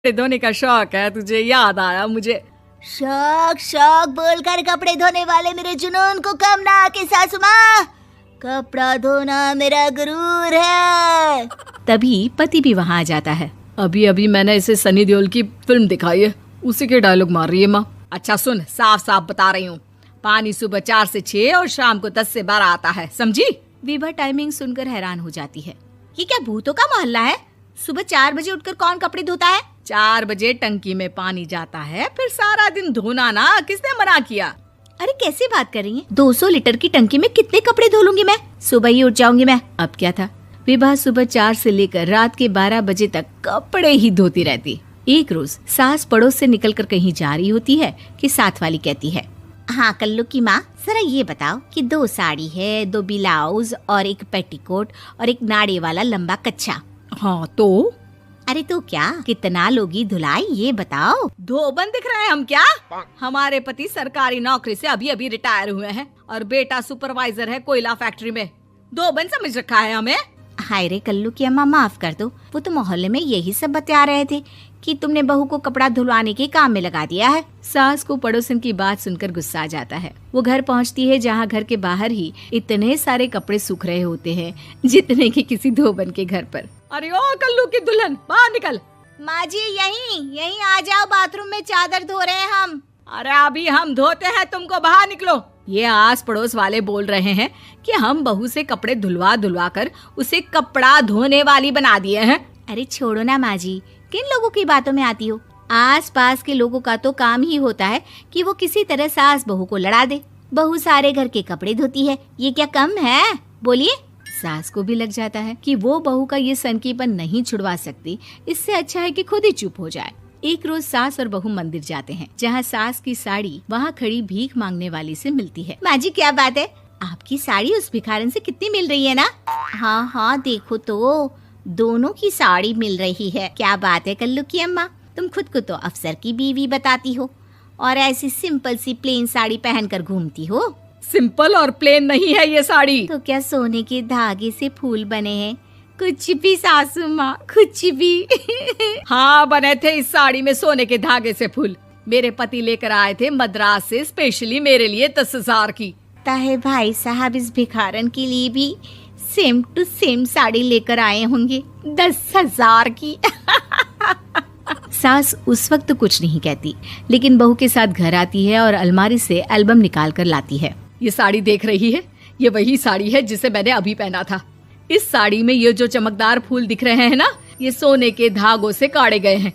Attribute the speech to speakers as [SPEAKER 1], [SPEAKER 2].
[SPEAKER 1] धोने का शौक है तुझे, याद आया मुझे।
[SPEAKER 2] शौक शौक बोलकर कपड़े धोने वाले मेरे जुनून को कम ना आके सासू माँ, कपड़ा धोना मेरा गुरूर है।
[SPEAKER 3] तभी पति भी वहाँ आ जाता है।
[SPEAKER 1] अभी अभी मैंने इसे सनी देओल की फिल्म दिखाई है, उसी के डायलॉग मार रही है माँ। अच्छा सुन, साफ साफ बता रही हूँ, पानी सुबह 4 से 6 और शाम को 10 से 12 आता है, समझी?
[SPEAKER 3] विभा टाइमिंग सुनकर हैरान हो जाती है। ये क्या भूतों का मोहल्ला है? सुबह 4 बजे उठकर कौन कपड़े धोता है?
[SPEAKER 1] 4 बजे टंकी में पानी जाता है, फिर सारा दिन धोना ना, किसने मना किया?
[SPEAKER 3] अरे कैसे बात कर रही हैं? 200 लीटर की टंकी में कितने कपड़े धो लूंगी मैं? सुबह ही उठ जाऊंगी मैं। अब क्या था, विभा सुबह 4 से लेकर रात के 12 बजे तक कपड़े ही धोती रहती। एक रोज सास पड़ोस से निकलकर कहीं जा रही होती है कि साथ वाली कहती है,
[SPEAKER 2] हाँ कल्लू की माँ, जरा ये बताओ कि 2 साड़ी है, 2 ब्लाउज और एक पेटीकोट और एक नाड़े वाला लंबा कच्छा।
[SPEAKER 1] हाँ तो?
[SPEAKER 2] अरे तो क्या, कितना लोगी धुलाई ये बताओ।
[SPEAKER 1] धोबन दिख रहे हैं हम क्या? हमारे पति सरकारी नौकरी से अभी अभी रिटायर हुए हैं और बेटा सुपरवाइजर है कोयला फैक्ट्री में। धोबन समझ रखा है हमें?
[SPEAKER 2] हाय रे कल्लू की अम्मा, माफ कर दो, वो तो मोहल्ले में यही सब बता रहे थे कि तुमने बहू को कपड़ा धुलवाने के काम में लगा दिया है।
[SPEAKER 3] सास को पड़ोसन की बात सुनकर गुस्सा आ जाता है। वो घर पहुंचती है जहां घर के बाहर ही इतने सारे कपड़े सूख रहे होते हैं जितने कि किसी धोबन के घर पर।
[SPEAKER 1] अरे ओ कल्लू की दुल्हन, बाहर निकल।
[SPEAKER 2] माँ जी यहीं आ जाओ, बाथरूम में चादर धो रहे हैं हम।
[SPEAKER 1] अरे अभी हम धोते हैं, तुमको बाहर निकलो। ये आस पड़ोस वाले बोल रहे हैं कि हम बहू से कपड़े धुलवा धुलवा कर उसे कपड़ा धोने वाली बना दिए हैं।
[SPEAKER 2] अरे छोड़ो ना माँ जी, किन लोगों की बातों में आती हो? आस पास के लोगों का तो काम ही होता है कि वो किसी तरह सास बहू को लड़ा दे। बहू सारे घर के कपड़े धोती है, ये क्या कम है? बोलिए।
[SPEAKER 3] सास को भी लग जाता है कि वो बहू का ये सनकीपन नहीं छुड़वा सकती, इससे अच्छा है कि खुद ही चुप हो जाए। एक रोज सास और बहू मंदिर जाते हैं, जहाँ सास की साड़ी वहाँ खड़ी भीख मांगने वाली से मिलती है।
[SPEAKER 2] माँ जी क्या बात है, आपकी साड़ी उस भिखारन से कितनी मिल रही है ना? हाँ देखो तो, दोनों की साड़ी मिल रही है। क्या बात है कल्लू की अम्मा, तुम खुद को तो अफसर की बीवी बताती हो और ऐसी सिंपल सी प्लेन साड़ी पहनकर घूमती हो।
[SPEAKER 1] सिंपल और प्लेन नहीं है ये साड़ी।
[SPEAKER 2] तो क्या सोने के धागे से फूल बने हैं? कुछ भी सासू माँ, कुछ भी।
[SPEAKER 1] हाँ बने थे इस साड़ी में सोने के धागे से फूल। मेरे पति लेकर आए थे मद्रास से स्पेशली मेरे लिए 10,000 की।
[SPEAKER 2] ताहे भाई साहब इस भिखारन के लिए भी सेम टू सेम साड़ी लेकर आए होंगे 10,000 की।
[SPEAKER 3] सास उस वक्त तो कुछ नहीं कहती, लेकिन बहू के साथ घर आती है और अलमारी से एल्बम निकाल कर लाती है।
[SPEAKER 1] ये साड़ी देख रही है, ये वही साड़ी है जिसे मैंने अभी पहना था। इस साड़ी में ये जो चमकदार फूल दिख रहे हैं ना, ये सोने के धागों से काढ़े गए हैं।